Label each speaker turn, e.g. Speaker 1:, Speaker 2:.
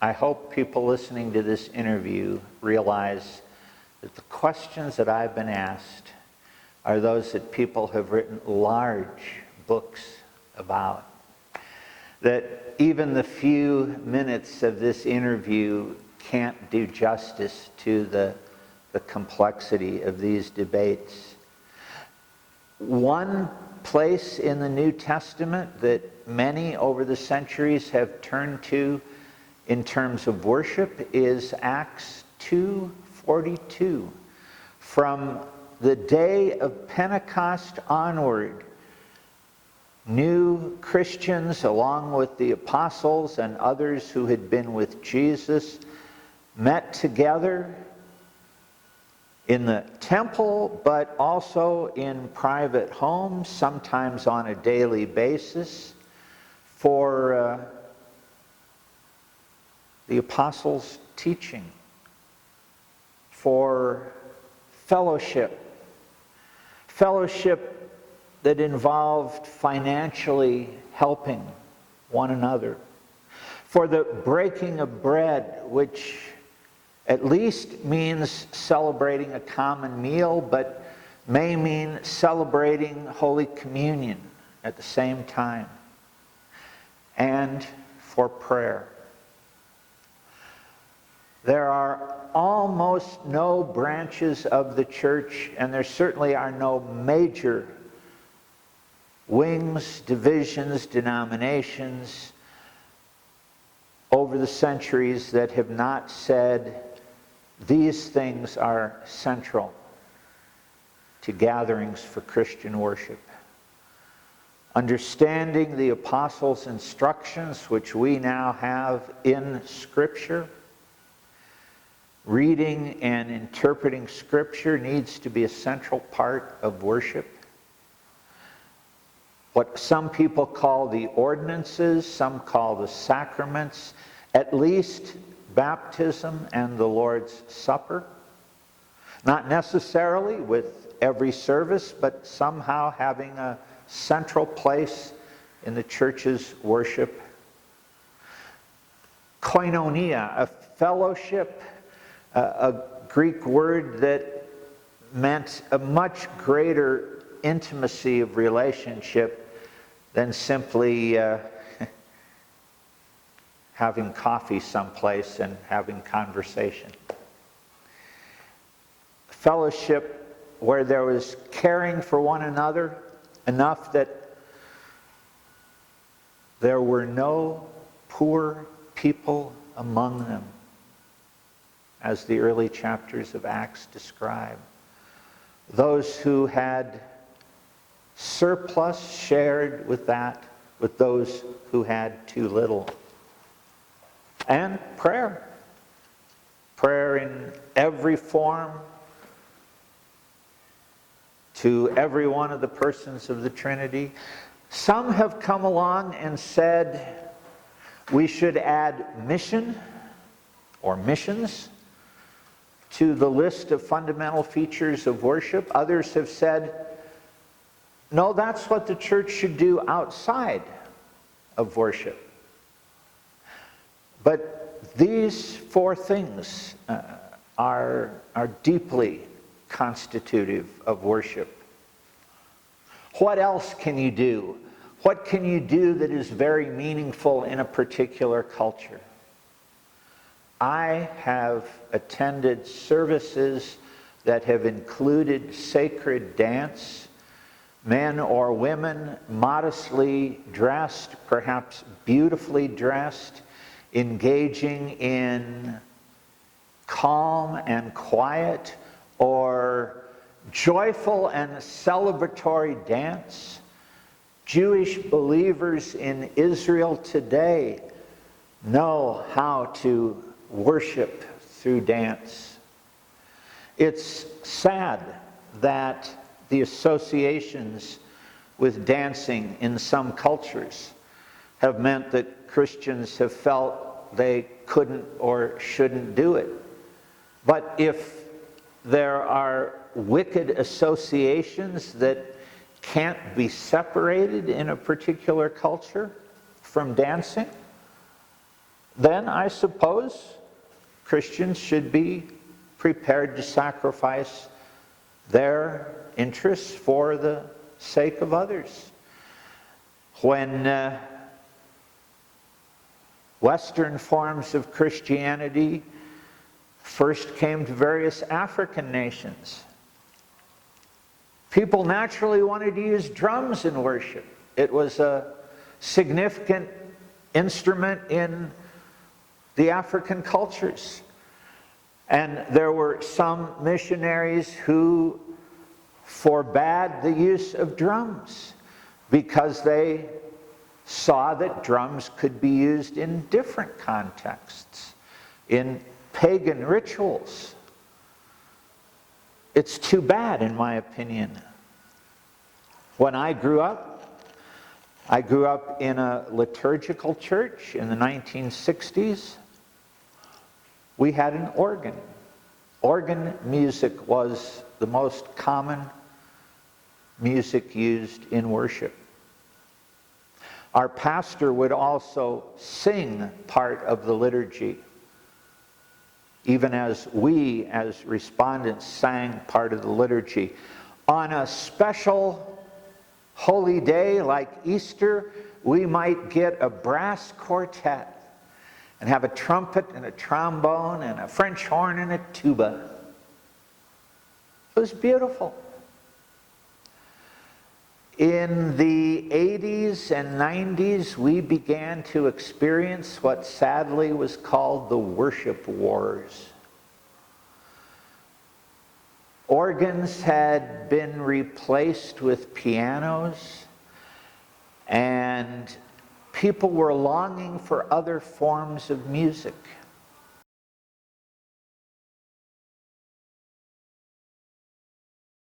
Speaker 1: I hope people listening to this interview realize that the questions that I've been asked are those that people have written large books about. That even the few minutes of this interview can't do justice to the complexity of these debates. One place in the New Testament that many over the centuries have turned to in terms of worship is Acts 2:42. From the day of Pentecost onward, new Christians, along with the apostles and others who had been with Jesus, met together in the temple, but also in private homes, sometimes on a daily basis, for the apostles' teaching, for fellowship that involved financially helping one another, for the breaking of bread, which at least means celebrating a common meal, but may mean celebrating Holy Communion at the same time, and for prayer. There are almost no branches of the church, and there certainly are no major wings, divisions, denominations over the centuries that have not said these things are central to gatherings for Christian worship. Understanding the apostles' instructions, which we now have in Scripture. Reading and interpreting Scripture needs to be a central part of worship. What some people call the ordinances, some call the sacraments, at least baptism and the Lord's Supper. Not necessarily with every service, but somehow having a central place in the church's worship. Koinonia, a fellowship, a Greek word that meant a much greater intimacy of relationship than simply having coffee someplace and having conversation. Fellowship where there was caring for one another enough that there were no poor people among them, as the early chapters of Acts describe. Those who had surplus shared with those who had too little. And prayer. Prayer in every form to every one of the persons of the Trinity. Some have come along and said we should add mission or missions to the list of fundamental features of worship. Others have said, no, that's what the church should do outside of worship. But these four things are deeply constitutive of worship. What else can you do? What can you do that is very meaningful in a particular culture? I have attended services that have included sacred dance, men or women modestly dressed, perhaps beautifully dressed, engaging in calm and quiet or joyful and celebratory dance. Jewish believers in Israel today know how to worship through dance. It's sad that the associations with dancing in some cultures have meant that Christians have felt they couldn't or shouldn't do it. But if there are wicked associations that can't be separated in a particular culture from dancing, then I suppose Christians should be prepared to sacrifice their interests for the sake of others. When Western forms of Christianity first came to various African nations, people naturally wanted to use drums in worship. It was a significant instrument in the African cultures. And there were some missionaries who forbade the use of drums because they saw that drums could be used in different contexts, in pagan rituals. It's too bad, in my opinion. When I grew up in a liturgical church in the 1960s. We had an organ. Organ music was the most common music used in worship. Our pastor would also sing part of the liturgy, even as we, as respondents, sang part of the liturgy. On a special holy day like Easter, we might get a brass quartet and have a trumpet and a trombone and a French horn and a tuba. It was beautiful. In the 80s and 90s, we began to experience what sadly was called the worship wars. Organs had been replaced with pianos, and people were longing for other forms of music.